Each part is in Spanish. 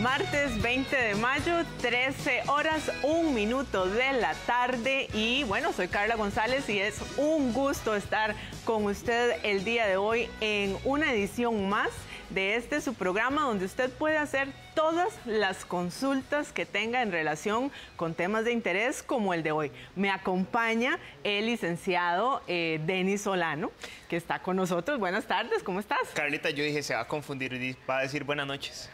Martes 20 de mayo, 13 horas, 1 minuto de la tarde. Y bueno, soy Carla González y es un gusto estar con usted el día de hoy en una edición más de su programa, donde usted puede hacer todas las consultas que tenga en relación con temas de interés como el de hoy. Me acompaña el licenciado Denis Solano, que está con nosotros. Buenas tardes, ¿cómo estás? Carlita, yo dije, se va a confundir y va a decir buenas noches.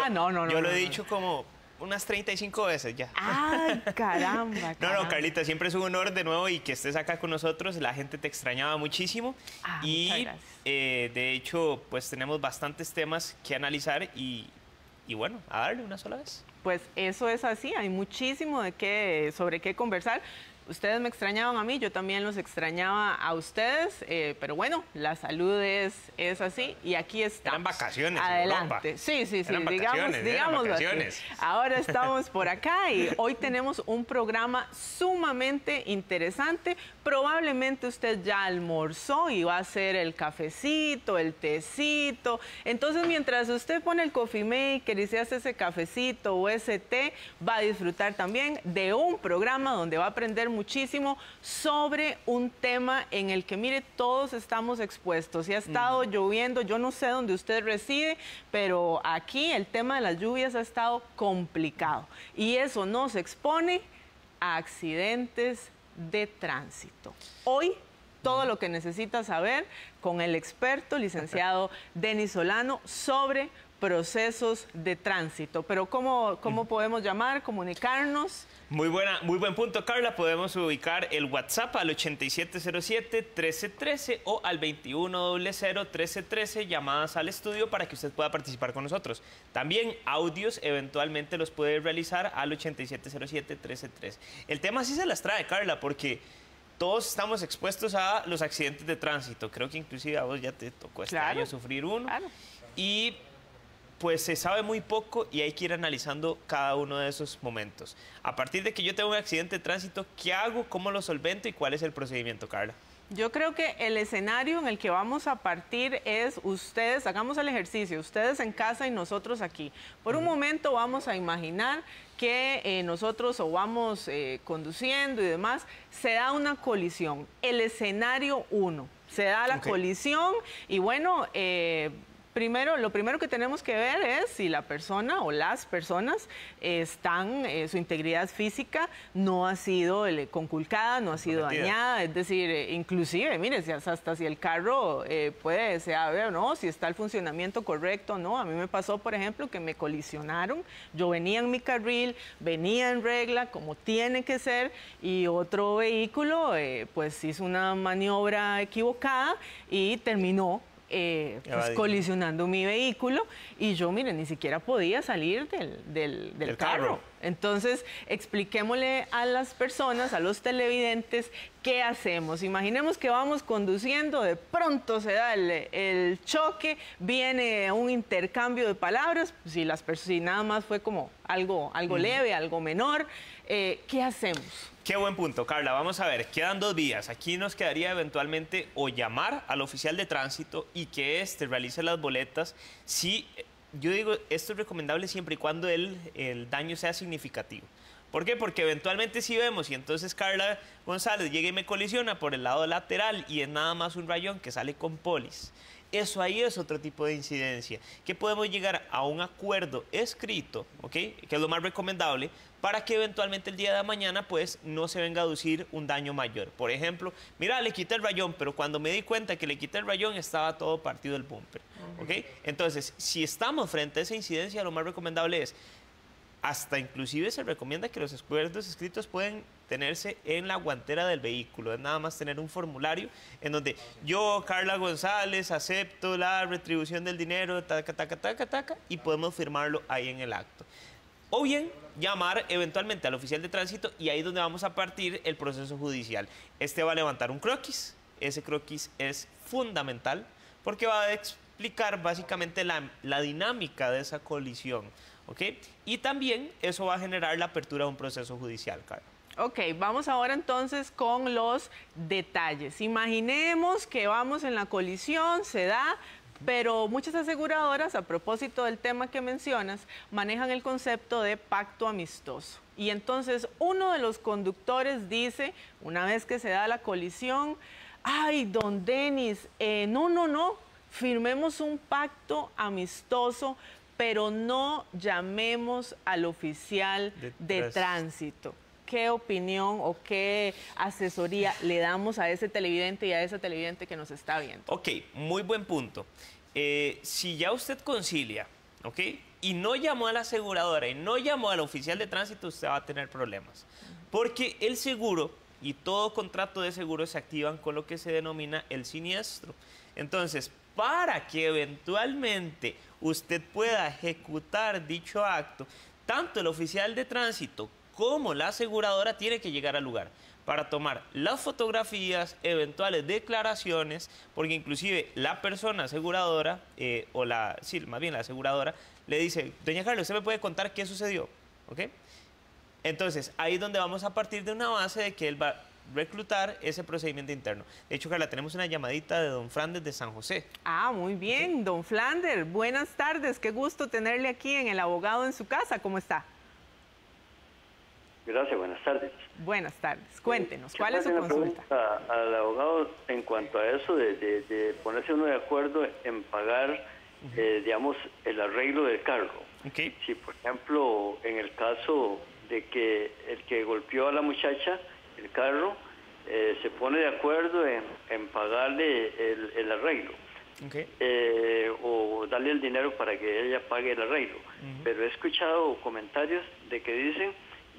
No. Yo lo he dicho como unas 35 veces ya. ¡Ay, caramba! No, Carlita, siempre es un honor de nuevo y que estés acá con nosotros. La gente te extrañaba muchísimo. Muchas gracias. De hecho, pues tenemos bastantes temas que analizar y bueno, a darle una sola vez. Pues eso es así, hay muchísimo sobre qué conversar. Ustedes me extrañaban a mí, yo también los extrañaba a ustedes, pero bueno, la salud es así y aquí estamos. Eran vacaciones. Adelante. Sí, digamos vacaciones. Ahora estamos por acá y hoy tenemos un programa sumamente interesante. Probablemente usted ya almorzó y va a hacer el cafecito, el tecito. Entonces, mientras usted pone el coffee maker y se hace ese cafecito o ese té, va a disfrutar también de un programa donde va a aprender muchísimo sobre un tema en el que, mire, todos estamos expuestos. Y ha estado lloviendo, yo no sé dónde usted reside, pero aquí el tema de las lluvias ha estado complicado. Y eso nos expone a accidentes de tránsito. Hoy, todo lo que necesita saber con el experto, licenciado Denis Solano, sobre procesos de tránsito. Pero ¿cómo podemos llamar, comunicarnos? Muy buen punto, Carla. Podemos ubicar el WhatsApp al 8707-1313 o al 2100-1313, llamadas al estudio para que usted pueda participar con nosotros. También audios eventualmente los puede realizar al 8707-1313. El tema sí se las trae, Carla, porque todos estamos expuestos a los accidentes de tránsito. Creo que inclusive a vos ya te tocó este año sufrir uno. Claro. Y pues se sabe muy poco y hay que ir analizando cada uno de esos momentos. A partir de que yo tengo un accidente de tránsito, ¿qué hago? ¿Cómo lo solvento? ¿Y cuál es el procedimiento, Carla? Yo creo que el escenario en el que vamos a partir es ustedes, hagamos el ejercicio, ustedes en casa y nosotros aquí. Por un momento vamos a imaginar que nosotros o vamos conduciendo y demás, se da una colisión. El escenario 1, se da la colisión y bueno, lo primero que tenemos que ver es si la persona o las personas están, su integridad física no ha sido conculcada, no ha sido dañada, es decir, inclusive, mire, hasta si el carro se ver o no, si está el funcionamiento correcto o no. A mí me pasó, por ejemplo, que me colisionaron, yo venía en mi carril, venía en regla, como tiene que ser, y otro vehículo pues hizo una maniobra equivocada y terminó colisionando mi vehículo y yo, miren, ni siquiera podía salir del carro. Entonces, expliquémosle a las personas, a los televidentes, ¿qué hacemos? Imaginemos que vamos conduciendo, de pronto se da el choque, viene un intercambio de palabras, si nada más fue como algo leve, algo menor, ¿qué hacemos? Qué buen punto, Carla. Vamos a ver, quedan 2 vías. Aquí nos quedaría eventualmente o llamar al oficial de tránsito y que éste realice las boletas. Sí, yo digo, esto es recomendable siempre y cuando el daño sea significativo. ¿Por qué? Porque eventualmente si vemos y entonces Carla González llega y me colisiona por el lado lateral y es nada más un rayón que sale con polis. Eso ahí es otro tipo de incidencia, que podemos llegar a un acuerdo escrito, ¿ok? Que es lo más recomendable, para que eventualmente el día de mañana pues no se venga a aducir un daño mayor. Por ejemplo, mira, le quité el rayón, pero cuando me di cuenta que le quité el rayón estaba todo partido el bumper, ¿ok? Entonces, si estamos frente a esa incidencia, lo más recomendable es, hasta inclusive se recomienda que los acuerdos escritos pueden tenerse en la guantera del vehículo. Es nada más tener un formulario en donde yo, Carla González, acepto la retribución del dinero, y podemos firmarlo ahí en el acto. O bien, llamar eventualmente al oficial de tránsito y ahí es donde vamos a partir el proceso judicial. Este va a levantar un croquis. Ese croquis es fundamental porque va a explicar básicamente la dinámica de esa colisión. ¿Ok? Y también eso va a generar la apertura de un proceso judicial, Carla. Ok, vamos ahora entonces con los detalles. Imaginemos que vamos en la colisión, se da, Pero muchas aseguradoras, a propósito del tema que mencionas, manejan el concepto de pacto amistoso. Y entonces uno de los conductores dice, una vez que se da la colisión, ay, don Denis, no, firmemos un pacto amistoso, pero no llamemos al oficial de tránsito. ¿Qué opinión o qué asesoría le damos a ese televidente y a esa televidente que nos está viendo? Ok, muy buen punto. Si ya usted concilia, ¿ok? Y no llamó a la aseguradora y no llamó al oficial de tránsito, usted va a tener problemas. Porque el seguro y todo contrato de seguro se activan con lo que se denomina el siniestro. Entonces, para que eventualmente usted pueda ejecutar dicho acto, tanto el oficial de tránsito como la aseguradora tiene que llegar al lugar para tomar las fotografías, eventuales declaraciones, porque inclusive la persona aseguradora, más bien la aseguradora, le dice, doña Carla, ¿usted me puede contar qué sucedió? ¿Ok? Entonces, ahí es donde vamos a partir de una base de que él va a reclutar ese procedimiento interno. De hecho, Carla, tenemos una llamadita de don Flanders de San José. Ah, muy bien, ¿sí? Don Flanders, buenas tardes, qué gusto tenerle aquí en El Abogado en su casa, ¿cómo está? Gracias, buenas tardes. Buenas tardes. Cuéntenos, ¿cuál es su consulta? Al abogado en cuanto a eso de ponerse uno de acuerdo en pagar, digamos, el arreglo del carro. Okay. Si, por ejemplo, en el caso de que el que golpeó a la muchacha, el carro, se pone de acuerdo en pagarle el arreglo. Okay. O darle el dinero para que ella pague el arreglo. Pero he escuchado comentarios de que dicen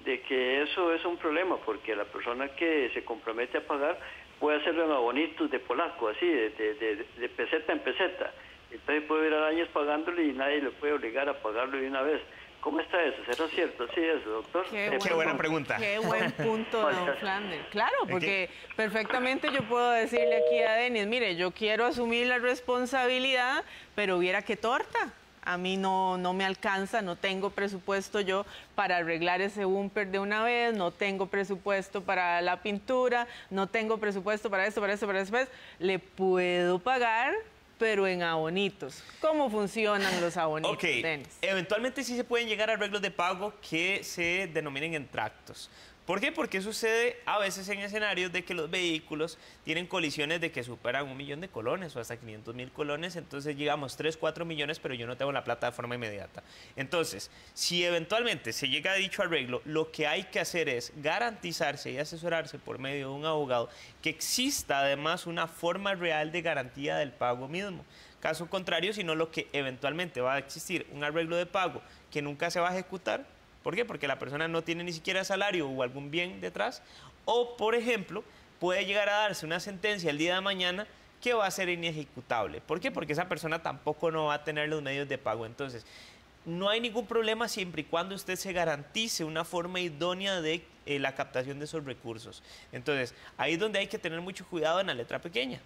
de que eso es un problema porque la persona que se compromete a pagar puede hacerlo en abonitos de polaco, así, de peseta en peseta. Entonces puede ir años pagándole y nadie le puede obligar a pagarlo de una vez. ¿Cómo está eso? ¿Será cierto? Sí, eso, doctor. Qué buena pregunta. Qué buen punto, don Flanders. Claro, porque perfectamente yo puedo decirle aquí a Denis, mire, yo quiero asumir la responsabilidad, pero viera qué torta. A mí no me alcanza, no tengo presupuesto yo para arreglar ese bumper de una vez, no tengo presupuesto para la pintura, no tengo presupuesto para esto, para eso. Le puedo pagar, pero en abonitos. ¿Cómo funcionan los abonitos, Denis? Eventualmente sí se pueden llegar a arreglos de pago que se denominen en tractos. ¿Por qué? Porque sucede a veces en escenarios de que los vehículos tienen colisiones de que superan 1 millón de colones o hasta 500,000 colones, entonces llegamos 3, 4 millones, pero yo no tengo la plata de forma inmediata. Entonces, si eventualmente se llega a dicho arreglo, lo que hay que hacer es garantizarse y asesorarse por medio de un abogado que exista además una forma real de garantía del pago mismo. Caso contrario, si no, lo que eventualmente va a existir un arreglo de pago que nunca se va a ejecutar. ¿Por qué? Porque la persona no tiene ni siquiera salario o algún bien detrás. O, por ejemplo, puede llegar a darse una sentencia el día de mañana que va a ser inejecutable. ¿Por qué? Porque esa persona tampoco no va a tener los medios de pago. Entonces, no hay ningún problema siempre y cuando usted se garantice una forma idónea de la captación de esos recursos. Entonces, ahí es donde hay que tener mucho cuidado en la letra pequeña,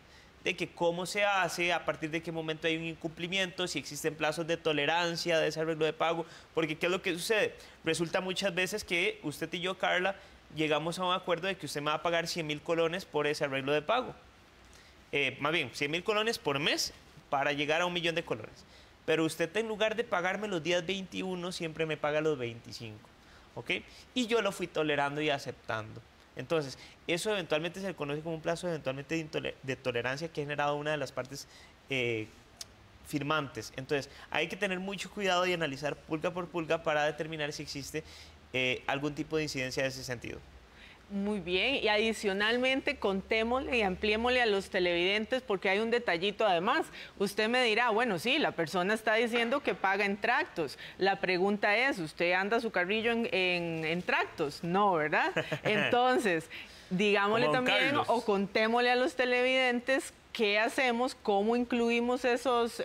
de que cómo se hace, a partir de qué momento hay un incumplimiento, si existen plazos de tolerancia de ese arreglo de pago, porque ¿qué es lo que sucede? Resulta muchas veces que usted y yo, Carla, llegamos a un acuerdo de que usted me va a pagar 100,000 colones por ese arreglo de pago. Más bien, 100,000 colones por mes para llegar a 1 millón de colones. Pero usted, en lugar de pagarme los días 21, siempre me paga los 25, ¿ok? Y yo lo fui tolerando y aceptando. Entonces, eso eventualmente se conoce como un plazo eventualmente de tolerancia que ha generado una de las partes firmantes. Entonces, hay que tener mucho cuidado y analizar pulga por pulga para determinar si existe algún tipo de incidencia de ese sentido. Muy bien, y adicionalmente contémosle y ampliémosle a los televidentes porque hay un detallito además. Usted me dirá, bueno, sí, la persona está diciendo que paga en tractos. La pregunta es, ¿usted anda su carrillo en tractos? No, ¿verdad? Entonces, digámosle también o contémosle a los televidentes qué hacemos, cómo incluimos esos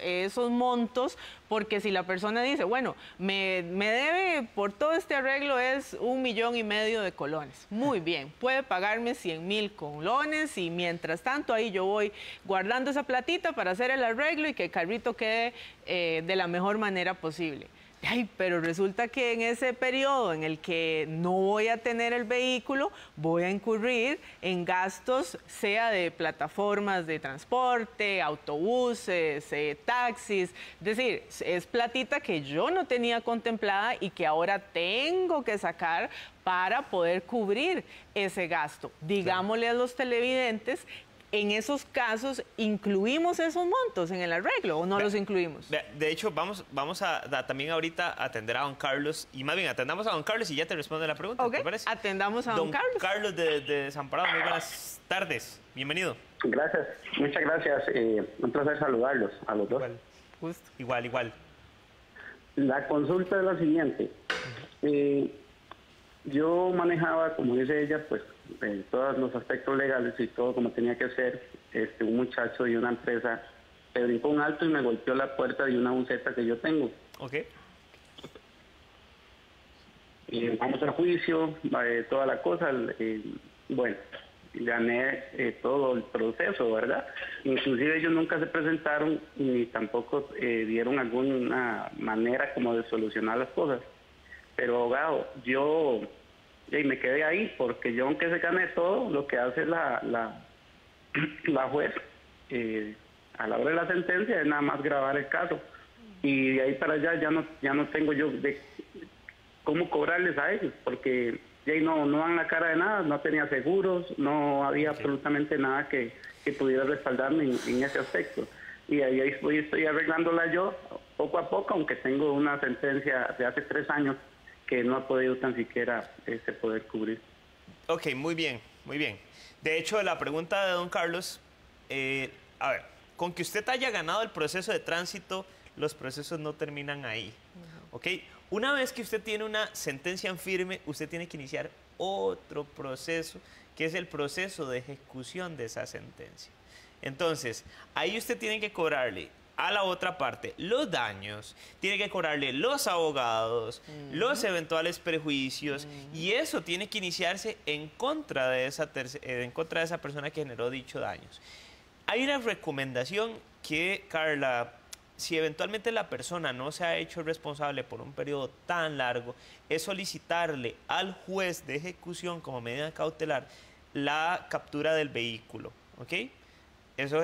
montos, porque si la persona dice, bueno, me debe por todo este arreglo es 1,5 millones de colones. Muy bien, puede pagarme 100,000 colones y mientras tanto ahí yo voy guardando esa platita para hacer el arreglo y que el carrito quede de la mejor manera posible. Ay, pero resulta que en ese periodo en el que no voy a tener el vehículo, voy a incurrir en gastos, sea de plataformas de transporte, autobuses, taxis. Es decir, es platita que yo no tenía contemplada y que ahora tengo que sacar para poder cubrir ese gasto. Digámosle a los televidentes, en esos casos, ¿incluimos esos montos en el arreglo o no los incluimos? De hecho, vamos a también ahorita atender a don Carlos, y más bien atendamos a don Carlos y ya te respondo la pregunta, Ok, ¿te parece? atendamos a don Carlos. Carlos de Desamparado, muy buenas tardes, bienvenido. Gracias, muchas gracias. Un placer saludarlos a los dos. Igual. La consulta es la siguiente. Yo manejaba, como dice ella, pues todos los aspectos legales y todo como tenía que ser. Un muchacho de una empresa se brincó un alto y me golpeó la puerta de una buseta que yo tengo. Ok. Vamos al juicio, toda la cosa. Bueno, gané todo el proceso, ¿verdad? Inclusive ellos nunca se presentaron ni tampoco dieron alguna manera como de solucionar las cosas. Pero abogado, yo me quedé ahí porque yo, aunque se gané todo, lo que hace la juez a la hora de la sentencia es nada más grabar el caso. Y de ahí para allá ya no tengo yo de cómo cobrarles a ellos, porque ya no dan la cara de nada, no tenía seguros, no había absolutamente nada que pudiera respaldarme en ese aspecto. Y ahí estoy arreglándola yo poco a poco, aunque tengo una sentencia de hace 3 años que no ha podido tan siquiera poder cubrir. Ok, muy bien. De hecho, la pregunta de don Carlos, a ver, con que usted haya ganado el proceso de tránsito, los procesos no terminan ahí, ¿ok? Una vez que usted tiene una sentencia en firme, usted tiene que iniciar otro proceso, que es el proceso de ejecución de esa sentencia. Entonces, ahí usted tiene que cobrarle a la otra parte los daños, tiene que cobrarle los abogados, los eventuales perjuicios, y eso tiene que iniciarse en contra de esa persona que generó dicho daños. Hay una recomendación que, Carla, si eventualmente la persona no se ha hecho responsable por un periodo tan largo, es solicitarle al juez de ejecución como medida cautelar la captura del vehículo, ¿ok? Eso,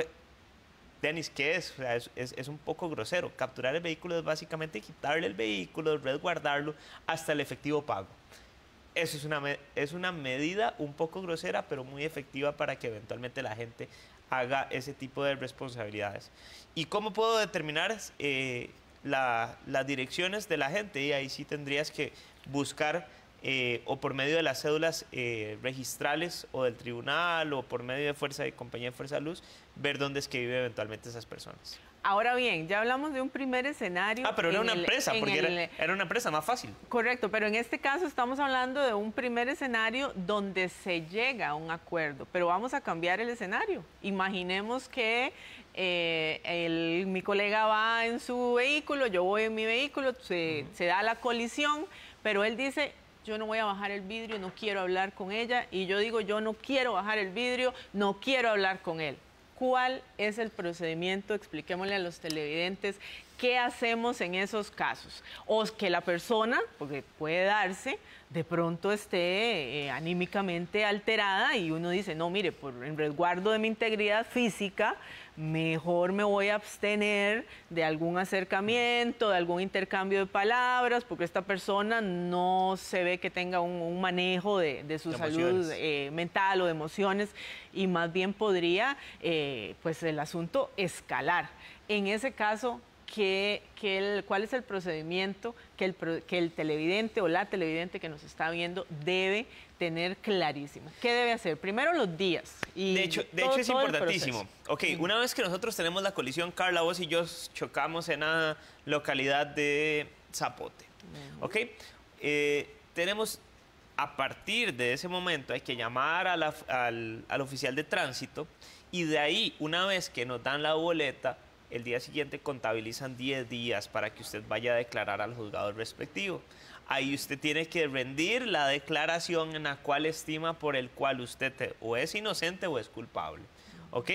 Denis, ¿qué es? O sea, es un poco grosero. Capturar el vehículo es básicamente quitarle el vehículo, resguardarlo hasta el efectivo pago. Eso es una medida un poco grosera, pero muy efectiva para que eventualmente la gente haga ese tipo de responsabilidades. ¿Y cómo puedo determinar las direcciones de la gente? Y ahí sí tendrías que buscar o por medio de las cédulas registrales o del tribunal o por medio de compañía de Fuerza de Luz, ver dónde es que viven eventualmente esas personas. Ahora bien, ya hablamos de un primer escenario. Pero era una empresa, porque era una empresa más fácil. Correcto, pero en este caso estamos hablando de un primer escenario donde se llega a un acuerdo, pero vamos a cambiar el escenario. Imaginemos que mi colega va en su vehículo, yo voy en mi vehículo, se da la colisión, pero él dice, yo no voy a bajar el vidrio, no quiero hablar con ella, y yo digo, yo no quiero bajar el vidrio, no quiero hablar con él. ¿Cuál es el procedimiento? Expliquémosle a los televidentes qué hacemos en esos casos. O que la persona, porque puede darse, de pronto esté anímicamente alterada y uno dice, no, mire, en resguardo de mi integridad física, mejor me voy a abstener de algún acercamiento, de algún intercambio de palabras, porque esta persona no se ve que tenga un manejo de su salud mental o de emociones, y más bien podría, pues, el asunto escalar. En ese caso, ¿cuál es el procedimiento que el televidente o la televidente que nos está viendo debe tener clarísimo? ¿Qué debe hacer? Primero, los días. Y de hecho es importantísimo. Ok, una vez que nosotros tenemos la colisión, Carla, vos y yo chocamos en la localidad de Zapote. Ok, tenemos, a partir de ese momento, hay que llamar al oficial de tránsito, y de ahí, una vez que nos dan la boleta, el día siguiente contabilizan 10 días para que usted vaya a declarar al juzgado respectivo. Ahí usted tiene que rendir la declaración en la cual estima por el cual usted o es inocente o es culpable. ¿Ok?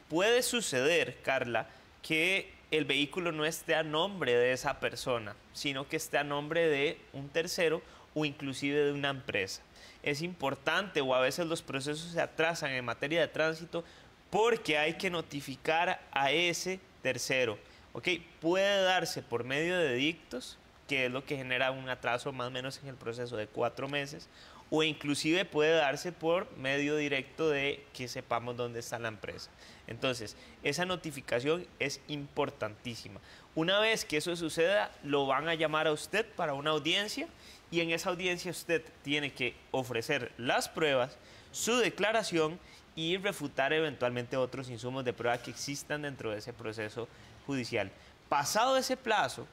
Puede suceder, Carla, que el vehículo no esté a nombre de esa persona, sino que esté a nombre de un tercero o inclusive de una empresa. Es importante, o a veces los procesos se atrasan en materia de tránsito porque hay que notificar a ese tercero. ¿Ok? Puede darse por medio de edictos, que es lo que genera un atraso más o menos en el proceso de 4 meses, o inclusive puede darse por medio directo de que sepamos dónde está la empresa. Entonces, esa notificación es importantísima. Una vez que eso suceda, lo van a llamar a usted para una audiencia, y en esa audiencia usted tiene que ofrecer las pruebas, su declaración y refutar eventualmente otros insumos de prueba que existan dentro de ese proceso judicial. Pasado ese plazo,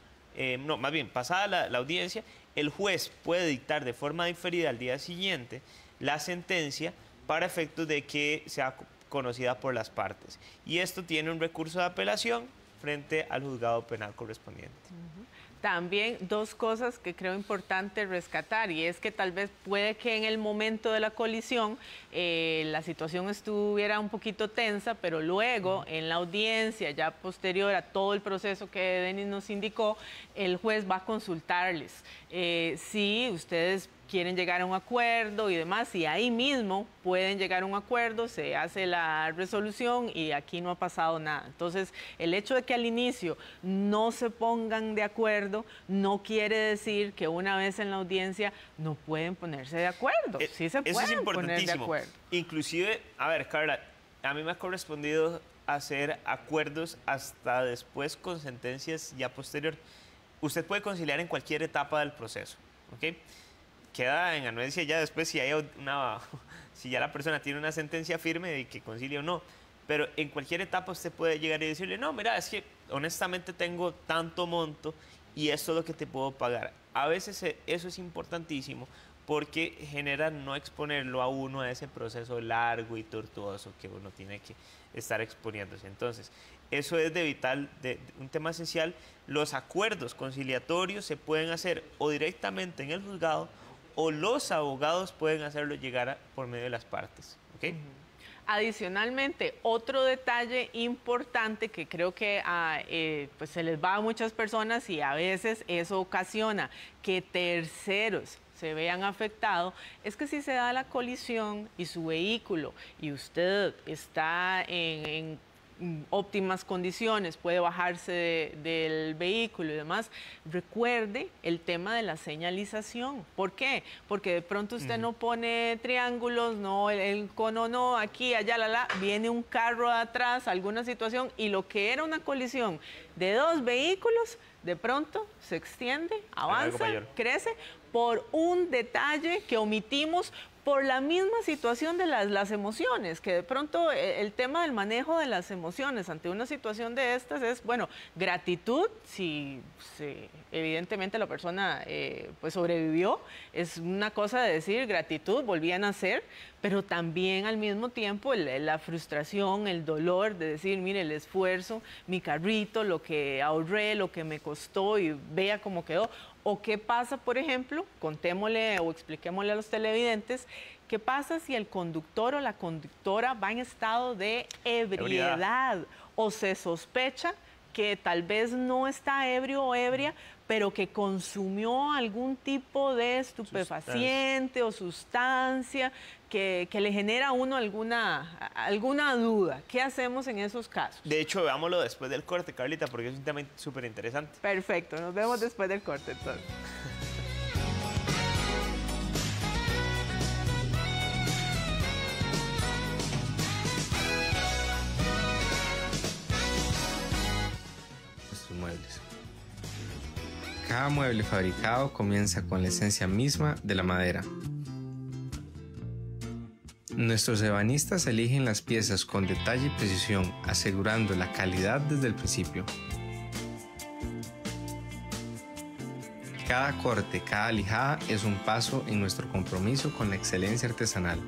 pasada la audiencia, el juez puede dictar de forma diferida al día siguiente la sentencia para efectos de que sea conocida por las partes. Y esto tiene un recurso de apelación frente al juzgado penal correspondiente. También 2 cosas que creo importante rescatar, y es que tal vez puede que en el momento de la colisión la situación estuviera un poquito tensa, pero luego en la audiencia, ya posterior a todo el proceso que Denis nos indicó, el juez va a consultarles si ustedes quieren llegar a un acuerdo y demás, y ahí mismo pueden llegar a un acuerdo, se hace la resolución y aquí no ha pasado nada. Entonces, el hecho de que al inicio no se pongan de acuerdo no quiere decir que una vez en la audiencia no pueden ponerse de acuerdo. Sí se pueden poner de acuerdo. Inclusive, a ver, Carla, a mí me ha correspondido hacer acuerdos hasta después con sentencias ya posterior. Usted puede conciliar en cualquier etapa del proceso, ¿ok? Queda en anuencia ya después si ya la persona tiene una sentencia firme de que concilie o no. Pero en cualquier etapa usted puede llegar y decirle, no, mira, es que honestamente tengo tanto monto y esto es lo que te puedo pagar. A veces eso es importantísimo porque genera no exponerlo a uno a ese proceso largo y tortuoso que uno tiene que estar exponiéndose. Entonces, eso es de un tema esencial. Los acuerdos conciliatorios se pueden hacer o directamente en el juzgado, o los abogados pueden hacerlo llegar por medio de las partes. ¿Okay? Adicionalmente, otro detalle importante que creo que pues se les va a muchas personas y a veces eso ocasiona que terceros se vean afectados, es que si se da la colisión y su vehículo y usted está en óptimas condiciones, puede bajarse del vehículo y demás, recuerde el tema de la señalización. ¿Por qué? Porque de pronto usted no pone triángulos, no, el cono no, aquí, allá, viene un carro atrás, alguna situación, y lo que era una colisión de 2 vehículos, de pronto se extiende, avanza, crece, por un detalle que omitimos, por la misma situación de las emociones, que de pronto el tema del manejo de las emociones ante una situación de estas es, bueno, gratitud, si evidentemente la persona pues sobrevivió, es una cosa de decir gratitud, volví a nacer, pero también al mismo tiempo la frustración, el dolor de decir, mire, el esfuerzo, mi carrito, lo que ahorré, lo que me costó y vea cómo quedó. O qué pasa, por ejemplo, contémosle o expliquémosle a los televidentes, qué pasa si el conductor o la conductora va en estado de ebriedad o se sospecha que tal vez no está ebrio o ebria, pero que consumió algún tipo de estupefaciente o sustancia que le genera a uno alguna duda. ¿Qué hacemos en esos casos? De hecho, veámoslo después del corte, Carlita, porque es un tema súper interesante. Perfecto, nos vemos después del corte entonces. Nuestros muebles. Cada mueble fabricado comienza con la esencia misma de la madera. Nuestros ebanistas eligen las piezas con detalle y precisión, asegurando la calidad desde el principio. Cada corte, cada lijada es un paso en nuestro compromiso con la excelencia artesanal.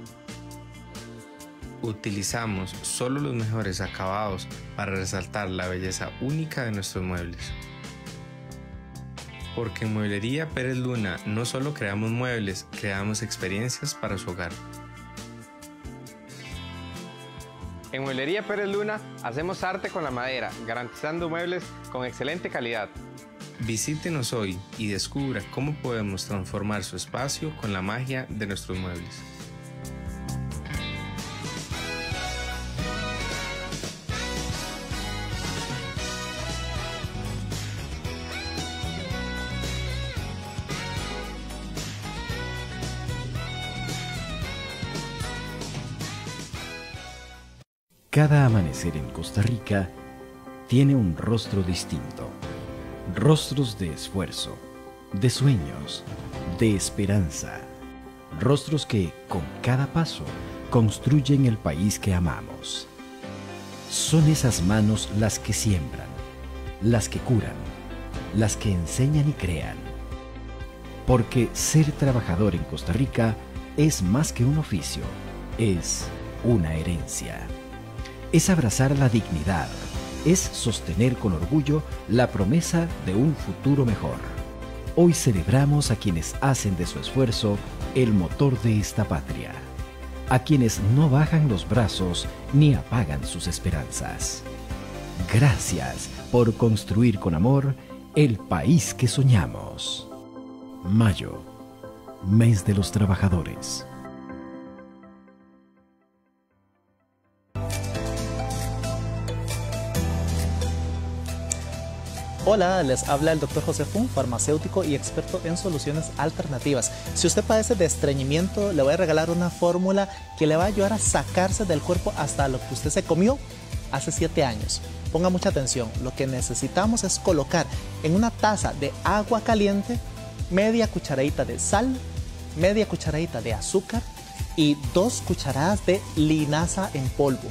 Utilizamos solo los mejores acabados para resaltar la belleza única de nuestros muebles. Porque en Mueblería Pérez Luna no solo creamos muebles, creamos experiencias para su hogar. En Mueblería Pérez Luna hacemos arte con la madera, garantizando muebles con excelente calidad. Visítenos hoy y descubra cómo podemos transformar su espacio con la magia de nuestros muebles. Cada amanecer en Costa Rica tiene un rostro distinto. Rostros de esfuerzo, de sueños, de esperanza. Rostros que, con cada paso, construyen el país que amamos. Son esas manos las que siembran, las que curan, las que enseñan y crean. Porque ser trabajador en Costa Rica es más que un oficio, es una herencia. Es abrazar la dignidad, es sostener con orgullo la promesa de un futuro mejor. Hoy celebramos a quienes hacen de su esfuerzo el motor de esta patria, a quienes no bajan los brazos ni apagan sus esperanzas. Gracias por construir con amor el país que soñamos. Mayo, mes de los trabajadores. Hola, les habla el Dr. José Fun, farmacéutico y experto en soluciones alternativas. Si usted padece de estreñimiento, le voy a regalar una fórmula que le va a ayudar a sacarse del cuerpo hasta lo que usted se comió hace 7 años. Ponga mucha atención, lo que necesitamos es colocar en una taza de agua caliente media cucharadita de sal, media cucharadita de azúcar y 2 cucharadas de linaza en polvo.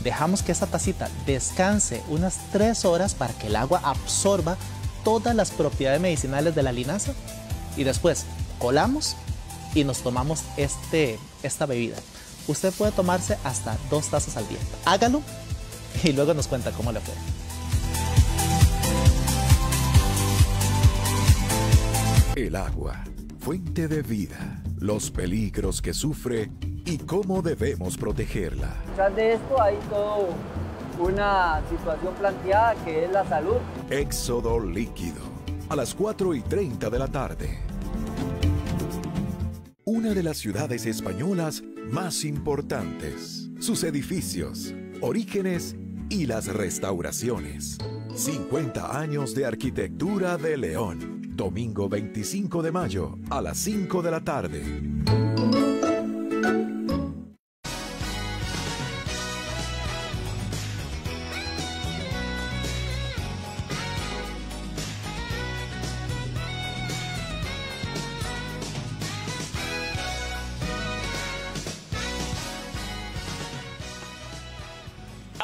Dejamos que esa tacita descanse unas 3 horas para que el agua absorba todas las propiedades medicinales de la linaza y después colamos y nos tomamos esta bebida. Usted puede tomarse hasta 2 tazas al día. Hágalo y luego nos cuenta cómo le fue. El agua, fuente de vida, los peligros que sufre y cómo debemos protegerla. Tras de esto hay toda una situación planteada que es la salud. Éxodo líquido, a las 4:30 de la tarde. Una de las ciudades españolas más importantes, sus edificios, orígenes y las restauraciones. 50 años de arquitectura de León. Domingo 25 de mayo a las 5 de la tarde.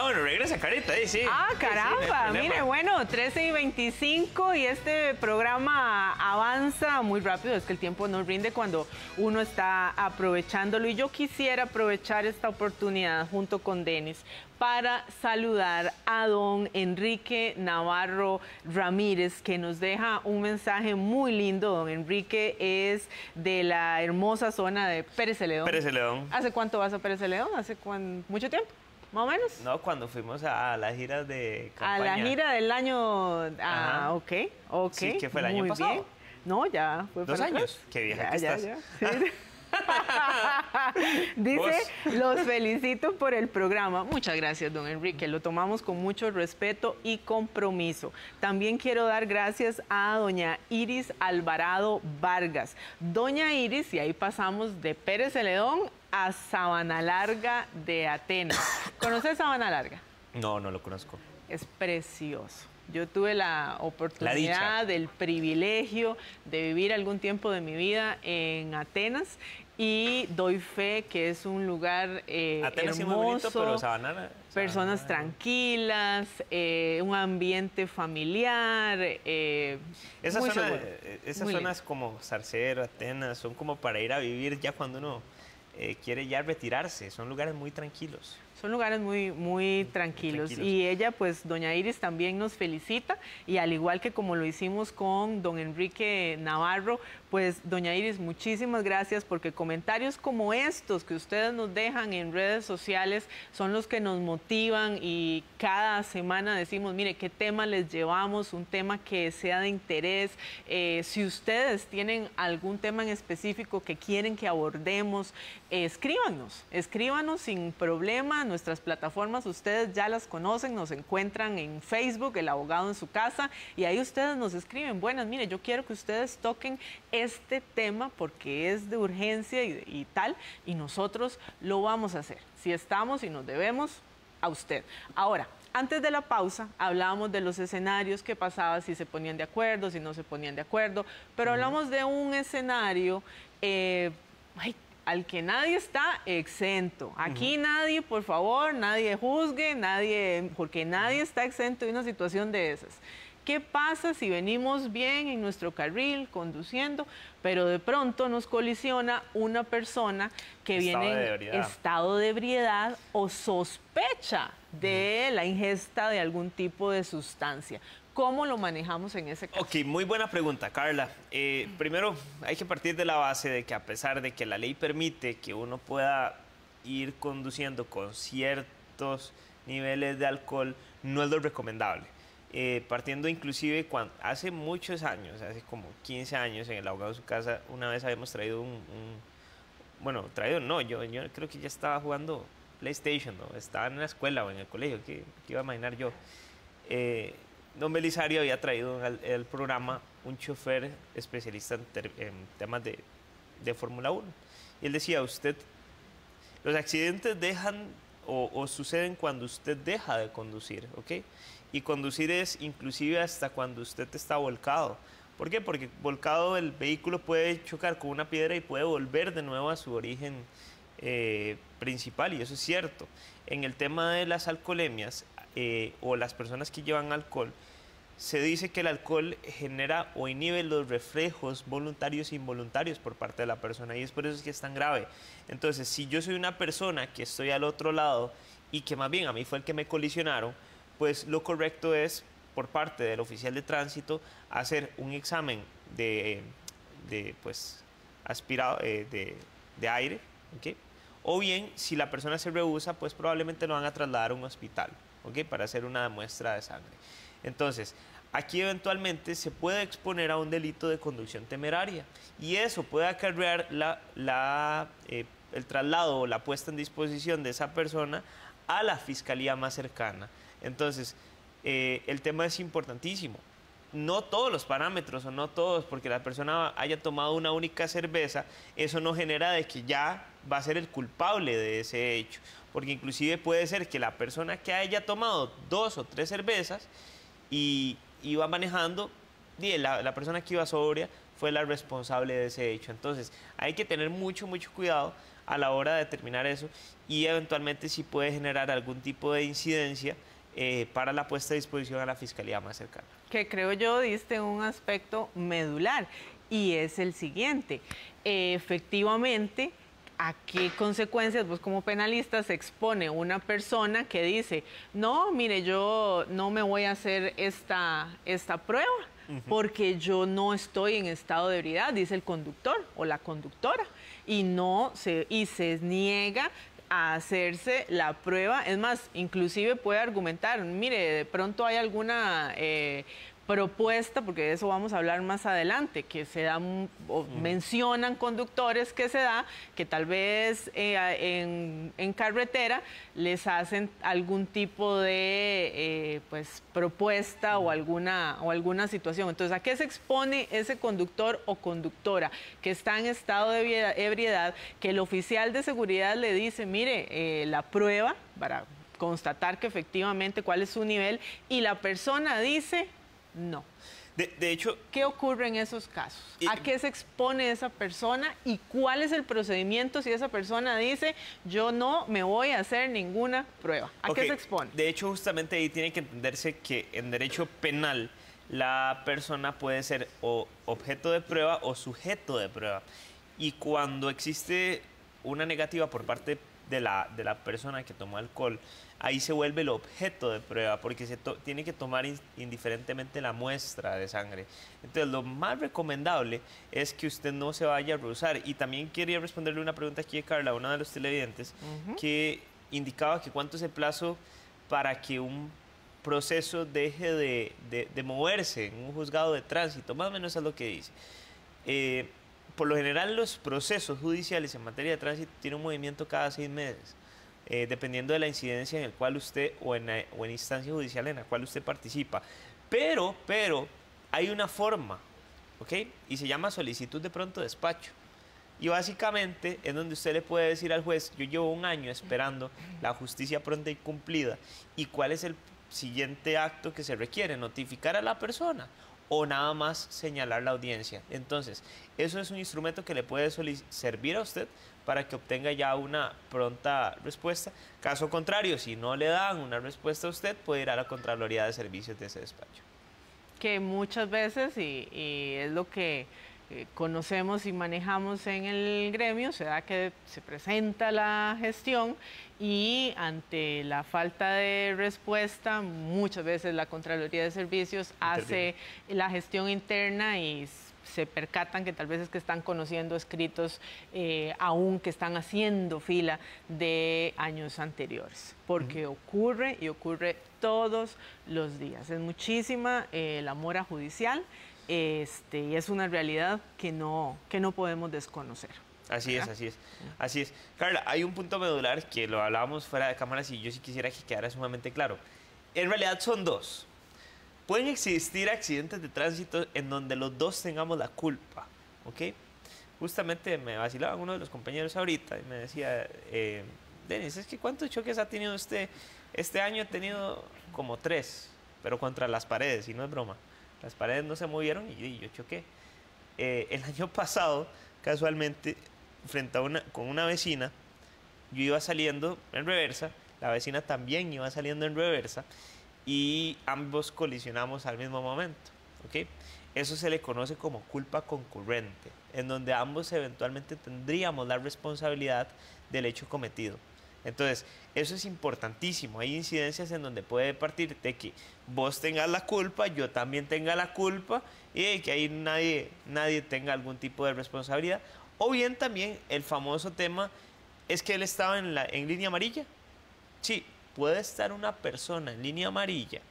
Bueno, regresa Carita, ahí sí. Ah, caramba, sí, no mire, bueno, 13:25 y este programa avanza muy rápido, es que el tiempo nos rinde cuando uno está aprovechándolo y yo quisiera aprovechar esta oportunidad junto con Denis para saludar a don Enrique Navarro Ramírez, que nos deja un mensaje muy lindo. Don Enrique es de la hermosa zona de Pérez Celedón. Pérez Celedón. ¿Hace cuánto vas a Pérez Celedón? ¿Hace mucho tiempo? ¿Más o menos? No, cuando fuimos a las giras de campaña. A la gira del año... Ajá. Ok. Sí, que fue el año muy pasado. Bien. No, ya fue 2 para años. atrás. Qué vieja que Ya. estás. Sí. Dice, los felicito por el programa. Muchas gracias, don Enrique. Lo tomamos con mucho respeto y compromiso. También quiero dar gracias a doña Iris Alvarado Vargas. Doña Iris, y ahí pasamos de Pérez Celedón a Sabana Larga de Atenas. ¿Conoces Sabana Larga? No, no lo conozco. Es precioso. Yo tuve la oportunidad, el privilegio de vivir algún tiempo de mi vida en Atenas y doy fe que es un lugar Atenas hermoso, sí, muy bonito, pero Sabana, personas tranquilas, un ambiente familiar. Esa muy zona, seguro, esas muy zonas como Zarcero, Atenas, son como para ir a vivir ya cuando uno quiere ya retirarse. Son lugares muy tranquilos. Son lugares muy tranquilos. Y ella, pues, doña Iris también nos felicita, y al igual que como lo hicimos con don Enrique Navarro, pues, doña Iris, muchísimas gracias, porque comentarios como estos que ustedes nos dejan en redes sociales son los que nos motivan, y cada semana decimos, mire, qué tema les llevamos, un tema que sea de interés. Si ustedes tienen algún tema en específico que quieren que abordemos, escríbanos sin problema. Nuestras plataformas ustedes ya las conocen, nos encuentran en Facebook, El Abogado en su Casa, y ahí ustedes nos escriben, buenas, mire, yo quiero que ustedes toquen este tema porque es de urgencia y tal, y nosotros lo vamos a hacer. Si estamos y nos debemos a usted. Ahora, antes de la pausa, hablábamos de los escenarios que pasaba, si se ponían de acuerdo, si no se ponían de acuerdo, pero hablamos de un escenario al que nadie está exento. Aquí nadie, por favor, nadie juzgue, porque nadie está exento de una situación de esas. ¿Qué pasa si venimos bien en nuestro carril, conduciendo, pero de pronto nos colisiona una persona que viene en estado de ebriedad o sospecha de la ingesta de algún tipo de sustancia? ¿Cómo lo manejamos en ese caso? Ok, muy buena pregunta, Carla. Primero, hay que partir de la base de que a pesar de que la ley permite que uno pueda ir conduciendo con ciertos niveles de alcohol, no es lo recomendable. Partiendo inclusive hace muchos años, hace como 15 años, en El Abogado de su Casa, una vez habíamos traído yo creo que ya estaba jugando PlayStation, ¿no? Estaba en la escuela o en el colegio, ¿qué iba a imaginar yo? Don Belisario había traído al programa un chofer especialista en temas de Fórmula 1. Y él decía, los accidentes dejan o suceden cuando usted deja de conducir, ¿ok? Y conducir es inclusive hasta cuando usted está volcado. ¿Por qué? Porque volcado el vehículo puede chocar con una piedra y puede volver de nuevo a su origen principal, y eso es cierto. En el tema de las alcoholemias o las personas que llevan alcohol, se dice que el alcohol genera o inhibe los reflejos voluntarios e involuntarios por parte de la persona, y es por eso que es tan grave. Entonces, si yo soy una persona que estoy al otro lado y que más bien a mí fue el que me colisionaron, pues lo correcto es, por parte del oficial de tránsito, hacer un examen de aire, ¿okay? O bien, si la persona se rehúsa, pues probablemente lo van a trasladar a un hospital, ¿okay? Para hacer una muestra de sangre. Entonces, aquí eventualmente se puede exponer a un delito de conducción temeraria, y eso puede acarrear el traslado o la puesta en disposición de esa persona a la fiscalía más cercana. Entonces, el tema es importantísimo. No todos los parámetros, o no todos, porque la persona haya tomado una única cerveza, eso no genera de que ya va a ser el culpable de ese hecho. Porque inclusive puede ser que la persona que haya tomado 2 o 3 cervezas y iba manejando, la persona que iba sobria fue la responsable de ese hecho. Entonces, hay que tener mucho cuidado a la hora de determinar eso, y eventualmente sí puede generar algún tipo de incidencia para la puesta a disposición a la fiscalía más cercana. Que creo yo diste un aspecto medular, y es el siguiente. Efectivamente, ¿a qué consecuencias vos como penalista se expone una persona que dice, no, mire, yo no me voy a hacer esta prueba porque yo no estoy en estado de ebriedad, dice el conductor o la conductora, y se niega a hacerse la prueba? Es más, inclusive puede argumentar, mire, de pronto hay alguna propuesta, porque de eso vamos a hablar más adelante, que se da, o mencionan conductores que se da, que tal vez en carretera les hacen algún tipo de propuesta o alguna situación. Entonces, ¿a qué se expone ese conductor o conductora que está en estado de ebriedad, que el oficial de seguridad le dice, mire, la prueba para constatar que efectivamente cuál es su nivel, y la persona dice no? De hecho, ¿qué ocurre en esos casos? ¿A qué se expone esa persona y cuál es el procedimiento si esa persona dice yo no me voy a hacer ninguna prueba? ¿A qué se expone? De hecho, justamente ahí tiene que entenderse que en derecho penal la persona puede ser o objeto de prueba o sujeto de prueba. Y cuando existe una negativa por parte de la persona que tomó alcohol, ahí se vuelve el objeto de prueba porque tiene que tomar indiferentemente la muestra de sangre. Entonces, lo más recomendable es que usted no se vaya a rehusar. Y también quería responderle una pregunta aquí de Carla, una de los televidentes, que indicaba que cuánto es el plazo para que un proceso deje de moverse en un juzgado de tránsito. Más o menos es lo que dice. Por lo general, los procesos judiciales en materia de tránsito tienen un movimiento cada 6 meses. Dependiendo de la incidencia en el cual usted o en instancia judicial en la cual usted participa. Pero hay una forma, ¿ok? Y se llama solicitud de pronto despacho. Y básicamente es donde usted le puede decir al juez, yo llevo 1 año esperando la justicia pronta y cumplida. ¿Y cuál es el siguiente acto que se requiere? Notificar a la persona o nada más señalar la audiencia. Entonces, eso es un instrumento que le puede servir a usted para que obtenga ya una pronta respuesta. Caso contrario, si no le dan una respuesta a usted, puede ir a la Contraloría de Servicios de ese despacho. Que muchas veces, y es lo que conocemos y manejamos en el gremio, se da que se presenta la gestión y ante la falta de respuesta, muchas veces la Contraloría de Servicios hace la gestión interna y se percatan que tal vez es que están conociendo escritos aún que están haciendo fila de años anteriores, porque ocurre y ocurre todos los días. Es muchísima la mora judicial y es una realidad que no podemos desconocer. Así es, así es, así es. Carla, hay un punto medular que lo hablábamos fuera de cámaras y yo sí quisiera que quedara sumamente claro. En realidad son 2. Pueden existir accidentes de tránsito en donde los 2 tengamos la culpa, ¿ok? Justamente me vacilaba uno de los compañeros ahorita y me decía, Denis, es que ¿cuántos choques ha tenido usted? Este año he tenido como 3, pero contra las paredes, y no es broma. Las paredes no se movieron y yo choqué. El año pasado, casualmente, con una vecina, yo iba saliendo en reversa, la vecina también iba saliendo en reversa, y ambos colisionamos al mismo momento, ¿ok? Eso se le conoce como culpa concurrente, en donde ambos eventualmente tendríamos la responsabilidad del hecho cometido. Entonces, eso es importantísimo. Hay incidencias en donde puede partir de que vos tengas la culpa, yo también tenga la culpa, y que ahí nadie tenga algún tipo de responsabilidad. O bien también el famoso tema es que él estaba en línea amarilla. Sí, puede estar una persona en línea amarilla,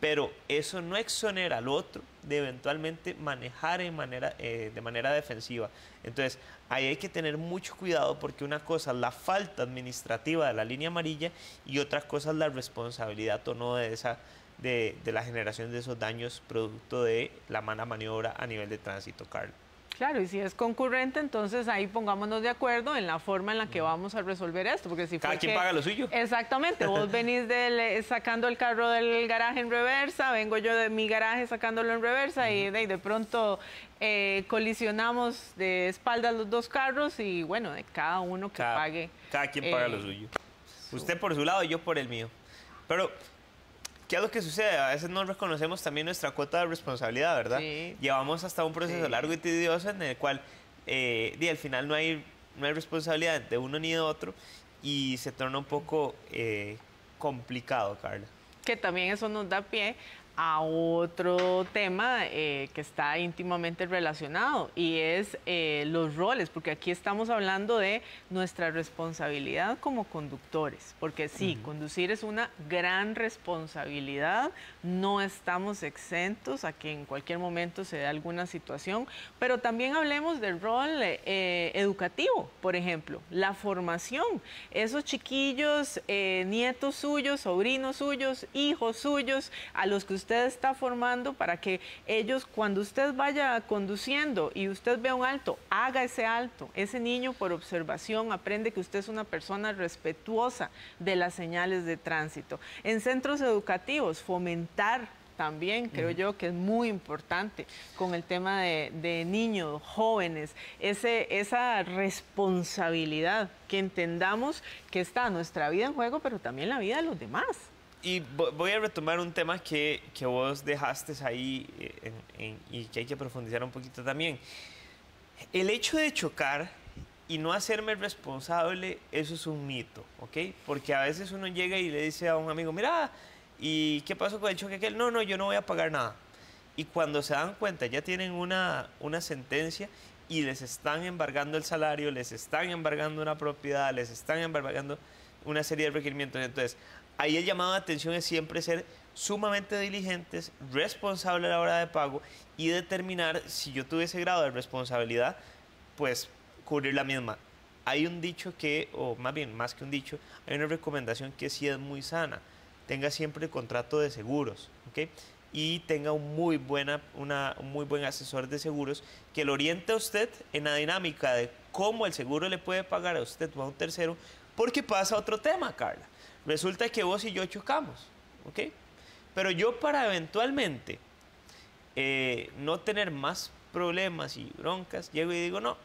pero eso no exonera al otro de eventualmente manejar de manera defensiva. Entonces, ahí hay que tener mucho cuidado porque una cosa es la falta administrativa de la línea amarilla y otra cosa es la responsabilidad o no de la generación de esos daños producto de la mala maniobra a nivel de tránsito, Carla. Claro, y si es concurrente, entonces ahí pongámonos de acuerdo en la forma en la que vamos a resolver esto, porque si cada quien paga lo suyo. Exactamente, vos venís sacando el carro del garaje en reversa, vengo yo de mi garaje sacándolo en reversa y de pronto colisionamos de espaldas los 2 carros y bueno, de cada uno que pague. Cada quien paga lo suyo. Usted por su lado y yo por el mío. Pero ¿qué es lo que sucede? A veces no reconocemos también nuestra cuota de responsabilidad, ¿verdad? Sí. Llevamos hasta un proceso largo y tedioso en el cual al final no hay responsabilidad de uno ni de otro y se torna un poco complicado, Carla. Que también eso nos da pie a otro tema que está íntimamente relacionado y es los roles, porque aquí estamos hablando de nuestra responsabilidad como conductores, porque sí, conducir es una gran responsabilidad, no estamos exentos a que en cualquier momento se dé alguna situación, pero también hablemos del rol educativo, por ejemplo, la formación, esos chiquillos, nietos suyos, sobrinos suyos, hijos suyos, a los que usted está formando para que ellos, cuando usted vaya conduciendo y usted vea un alto, haga ese alto. Ese niño por observación aprende que usted es una persona respetuosa de las señales de tránsito. En centros educativos, fomentar también, creo yo que es muy importante con el tema de niños, jóvenes, esa responsabilidad, que entendamos que está nuestra vida en juego, pero también la vida de los demás. Y voy a retomar un tema que vos dejaste ahí y que hay que profundizar un poquito también. El hecho de chocar y no hacerme responsable, eso es un mito, ¿ok? Porque a veces uno llega y le dice a un amigo, mira, ¿y qué pasó con el choque aquel? No, yo no voy a pagar nada. Y cuando se dan cuenta, ya tienen una sentencia y les están embargando el salario, les están embargando una propiedad, les están embargando una serie de requerimientos. Entonces, ahí el llamado de atención es siempre ser sumamente diligentes, responsables a la hora de pago y determinar si yo tuve ese grado de responsabilidad, pues cubrir la misma. Hay un dicho que, o más bien, más que un dicho, hay una recomendación que sí es muy sana. Tenga siempre el contrato de seguros, ¿ok? Y tenga un muy buen asesor de seguros que lo oriente a usted en la dinámica de cómo el seguro le puede pagar a usted o a un tercero, porque pasa otro tema, Carla. Resulta que vos y yo chocamos, ¿ok? Pero yo para eventualmente no tener más problemas y broncas, llego y digo, no,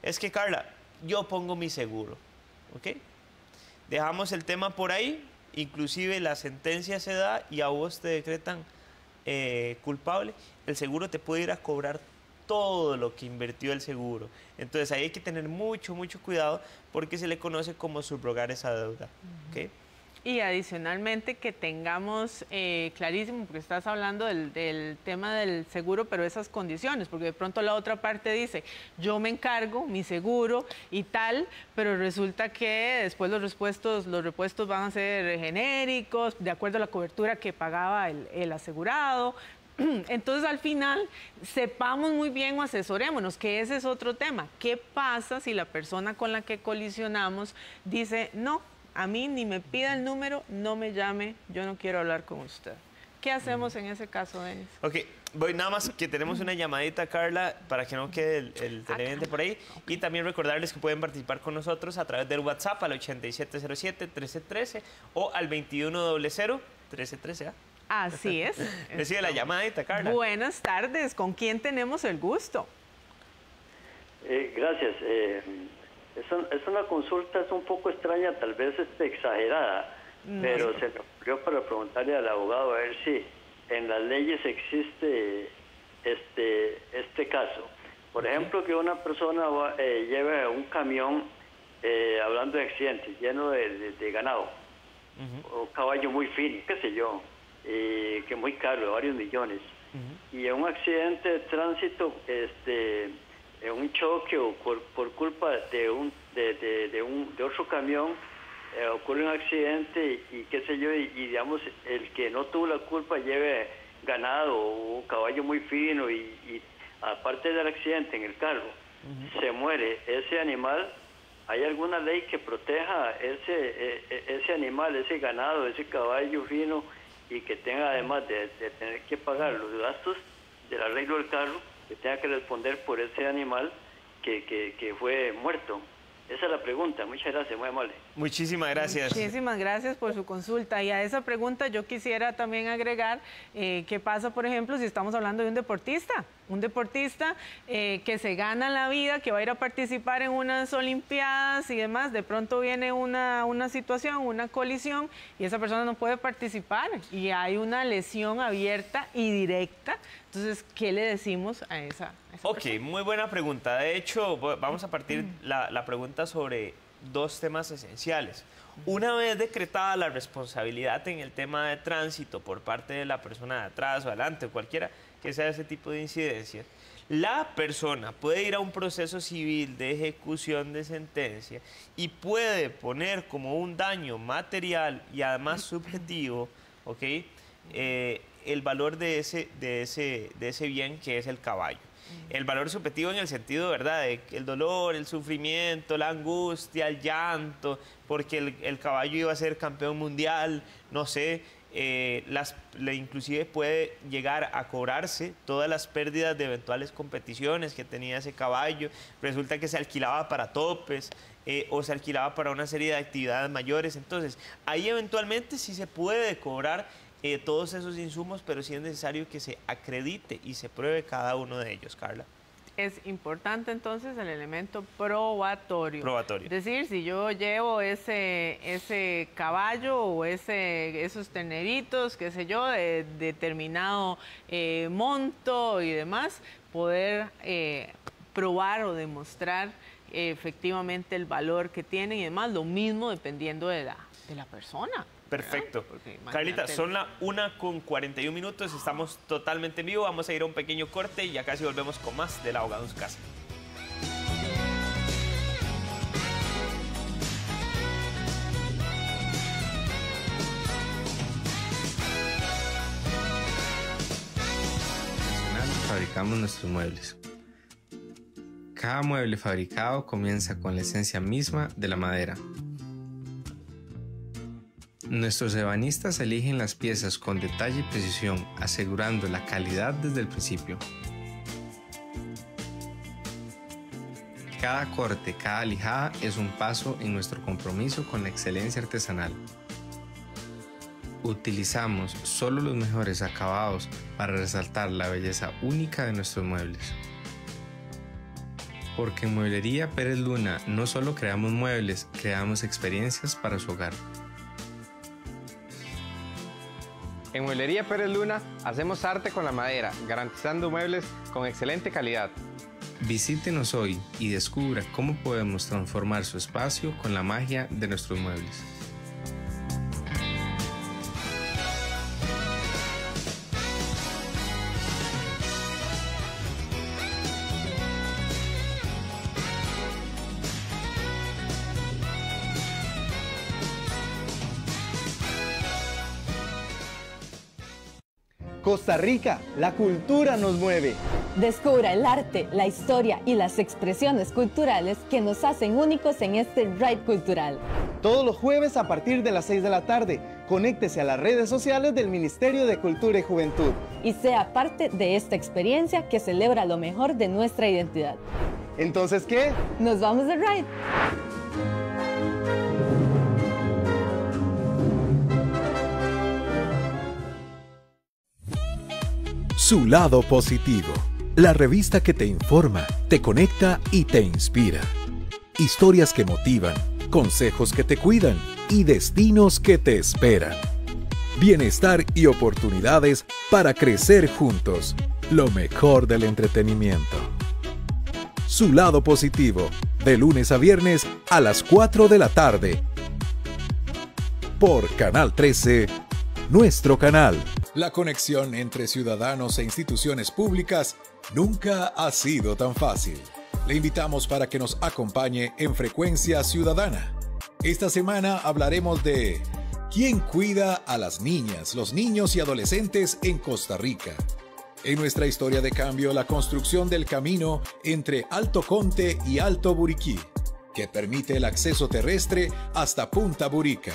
es que Carla, yo pongo mi seguro, ¿ok? Dejamos el tema por ahí, inclusive la sentencia se da y a vos te decretan culpable, el seguro te puede ir a cobrar todo lo que invirtió el seguro. Entonces ahí hay que tener mucho cuidado porque se le conoce como subrogar esa deuda, ¿ok? Y adicionalmente que tengamos clarísimo, porque estás hablando del tema del seguro, pero esas condiciones, porque de pronto la otra parte dice, yo me encargo, mi seguro y tal, pero resulta que después los repuestos van a ser genéricos, de acuerdo a la cobertura que pagaba el asegurado. Entonces, al final, sepamos muy bien o asesorémonos, que ese es otro tema. ¿Qué pasa si la persona con la que colisionamos dice, no, a mí ni me pida el número, no me llame, yo no quiero hablar con usted? ¿Qué hacemos en ese caso, Denis? Ok, voy nada más que tenemos una llamadita, Carla, para que no quede el televidente por ahí. Okay. Y también recordarles que pueden participar con nosotros a través del WhatsApp al 8707-1313 o al 2100-1313, ¿ah? Así es. Recibe la llamadita, Carla. Buenas tardes, ¿con quién tenemos el gusto? Gracias. Es una consulta, es un poco extraña, tal vez exagerada, pero se me ocurrió para preguntarle al abogado a ver si en las leyes existe este caso. Por ejemplo, que una persona lleve un camión, hablando de accidentes, lleno de ganado, o caballo muy fino, qué sé yo, que es muy caro, de varios millones, y en un accidente de tránsito, en un choque o por culpa de otro camión, ocurre un accidente y qué sé yo, y digamos el que no tuvo la culpa lleve ganado o caballo muy fino y aparte del accidente en el carro se muere ese animal. ¿Hay alguna ley que proteja ese animal, ese ganado, ese caballo fino, y que tenga, además de tener que pagar los gastos del arreglo del carro, que tenga que responder por ese animal que fue muerto? Esa es la pregunta. Muchas gracias, muy amable. Muchísimas gracias. Muchísimas gracias por su consulta. Y a esa pregunta yo quisiera también agregar qué pasa, por ejemplo, si estamos hablando de un deportista que se gana la vida, que va a ir a participar en unas olimpiadas y demás. De pronto viene una situación, una colisión, y esa persona no puede participar y hay una lesión abierta y directa. Entonces, ¿qué le decimos a esa persona? Muy buena pregunta. De hecho, vamos a partir la pregunta sobre dos temas esenciales. Una vez decretada la responsabilidad en el tema de tránsito por parte de la persona de atrás o adelante, o cualquiera que sea ese tipo de incidencia, la persona puede ir a un proceso civil de ejecución de sentencia y puede poner como un daño material y además subjetivo, ¿ok?, el valor de ese bien que es el caballo. El valor subjetivo en el sentido, ¿verdad?, de el dolor, el sufrimiento, la angustia, el llanto, porque el caballo iba a ser campeón mundial, no sé, inclusive puede llegar a cobrarse todas las pérdidas de eventuales competiciones que tenía ese caballo. Resulta que se alquilaba para topes o se alquilaba para una serie de actividades mayores. Entonces, ahí eventualmente sí se puede cobrar todos esos insumos, pero sí es necesario que se acredite y se pruebe cada uno de ellos, Carla. Es importante entonces el elemento probatorio. Probatorio. Es decir, si yo llevo ese caballo o esos terneritos, qué sé yo, de determinado monto y demás, poder probar o demostrar efectivamente el valor que tienen y demás, lo mismo dependiendo de la persona. Perfecto. Carlita, son las 1:41, estamos totalmente en vivo, vamos a ir a un pequeño corte y ya casi volvemos con más del Abogado en su Casa. Fabricamos nuestros muebles. Cada mueble fabricado comienza con la esencia misma de la madera. Nuestros ebanistas eligen las piezas con detalle y precisión, asegurando la calidad desde el principio. Cada corte, cada lijada es un paso en nuestro compromiso con la excelencia artesanal. Utilizamos solo los mejores acabados para resaltar la belleza única de nuestros muebles. Porque en Mueblería Pérez Luna no solo creamos muebles, creamos experiencias para su hogar. En Mueblería Pérez Luna hacemos arte con la madera, garantizando muebles con excelente calidad. Visítenos hoy y descubra cómo podemos transformar su espacio con la magia de nuestros muebles. Costa Rica, la cultura nos mueve. Descubra el arte, la historia y las expresiones culturales que nos hacen únicos en este Ride Cultural. Todos los jueves a partir de las 6 de la tarde, conéctese a las redes sociales del Ministerio de Cultura y Juventud. Y sea parte de esta experiencia que celebra lo mejor de nuestra identidad. ¿Entonces qué? ¡Nos vamos de Ride! Su lado positivo, la revista que te informa, te conecta y te inspira. Historias que motivan, consejos que te cuidan y destinos que te esperan. Bienestar y oportunidades para crecer juntos. Lo mejor del entretenimiento. Su lado positivo, de lunes a viernes a las 4 de la tarde. Por Canal 13, nuestro canal. La conexión entre ciudadanos e instituciones públicas nunca ha sido tan fácil. Le invitamos para que nos acompañe en Frecuencia Ciudadana. Esta semana hablaremos de ¿quién cuida a las niñas, los niños y adolescentes en Costa Rica? En nuestra historia de cambio, la construcción del camino entre Alto Conte y Alto Buriquí, que permite el acceso terrestre hasta Punta Burica.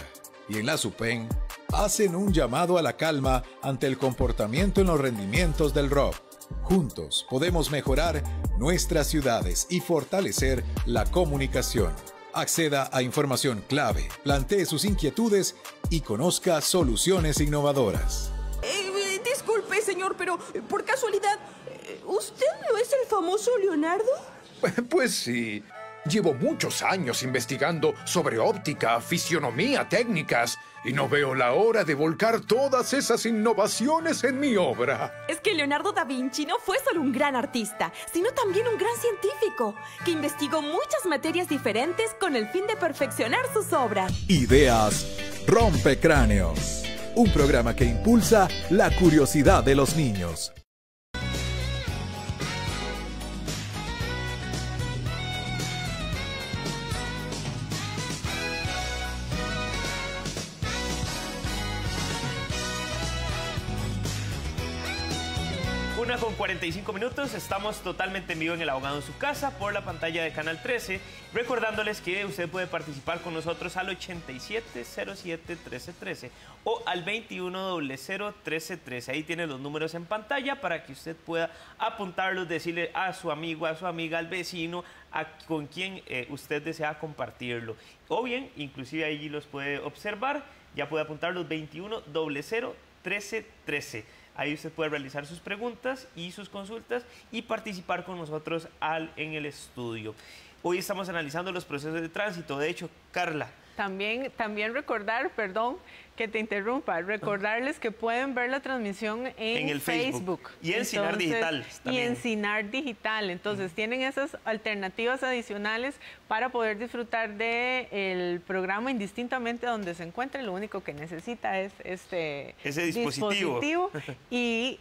Y en la SUPEN, hacen un llamado a la calma ante el comportamiento en los rendimientos del ROP. Juntos podemos mejorar nuestras ciudades y fortalecer la comunicación. Acceda a información clave, plantee sus inquietudes y conozca soluciones innovadoras. Disculpe, señor, pero por casualidad, ¿usted no es el famoso Leonardo? Pues sí. Llevo muchos años investigando sobre óptica, fisionomía, técnicas, y no veo la hora de volcar todas esas innovaciones en mi obra. Es que Leonardo da Vinci no fue solo un gran artista, sino también un gran científico, que investigó muchas materias diferentes con el fin de perfeccionar sus obras. Ideas Rompecráneos, un programa que impulsa la curiosidad de los niños. Con 45 minutos, estamos totalmente en vivo en El Abogado en su Casa por la pantalla de Canal 13, recordándoles que usted puede participar con nosotros al 8707-1313 o al 2100-1313. Ahí tiene los números en pantalla para que usted pueda apuntarlos, decirle a su amigo, a su amiga, al vecino, con quien usted desea compartirlo. O bien, inclusive ahí los puede observar, ya puede apuntar los 2100-1313. Ahí usted puede realizar sus preguntas y sus consultas y participar con nosotros en el estudio. Hoy estamos analizando los procesos de tránsito. De hecho, Carla. También recordar, que te interrumpa. Recordarles que pueden ver la transmisión en el Facebook. Y en Cinar Digital también. Y en Cinar Digital. Entonces, tienen esas alternativas adicionales para poder disfrutar del programa indistintamente donde se encuentre. Lo único que necesita es ese dispositivo. Y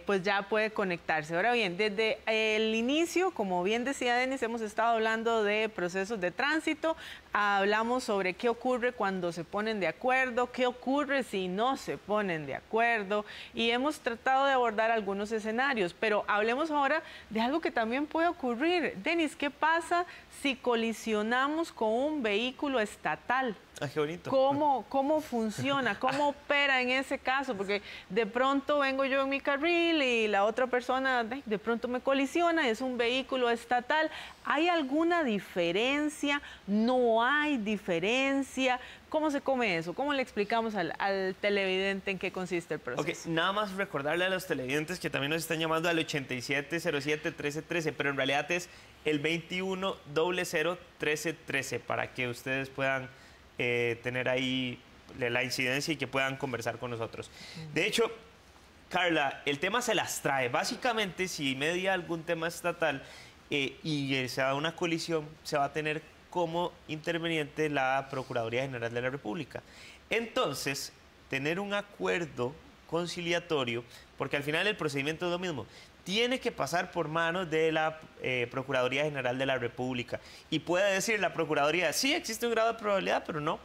pues ya puede conectarse. Ahora bien, desde el inicio, como bien decía Denis, hemos estado hablando de procesos de tránsito, hablamos sobre qué ocurre cuando se ponen de acuerdo, qué ocurre si no se ponen de acuerdo, y hemos tratado de abordar algunos escenarios, pero hablemos ahora de algo que también puede ocurrir. Denis, ¿qué pasa si colisionamos con un vehículo estatal? Ah, qué bonito. ¿Cómo funciona? ¿Cómo opera en ese caso? Porque de pronto vengo yo en mi carril y la otra persona de pronto me colisiona, es un vehículo estatal. ¿Hay alguna diferencia? ¿No hay diferencia? ¿Cómo se come eso? ¿Cómo le explicamos al televidente en qué consiste el proceso? Okay, nada más recordarle a los televidentes que también nos están llamando al 8707-1313, pero en realidad es el 2100-1313 para que ustedes puedan tener ahí la incidencia y que puedan conversar con nosotros. De hecho, Carla, el tema se las trae. Básicamente, si media algún tema estatal y se da una colisión, se va a tener como interveniente la Procuraduría General de la República. Entonces, tener un acuerdo conciliatorio, porque al final el procedimiento es lo mismo, tiene que pasar por manos de la Procuraduría General de la República. Y puede decir la Procuraduría, sí, existe un grado de probabilidad, pero no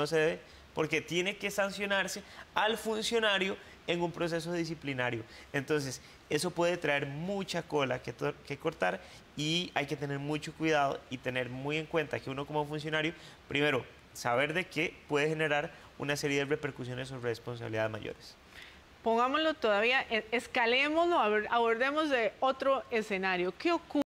se debe, porque tiene que sancionarse al funcionario en un proceso disciplinario. Entonces, eso puede traer mucha cola que cortar y hay que tener mucho cuidado y tener muy en cuenta que uno como funcionario, primero, saber de que puede generar una serie de repercusiones sobre responsabilidades mayores. Pongámoslo todavía, escalémoslo, abordemos de otro escenario. ¿Qué ocurre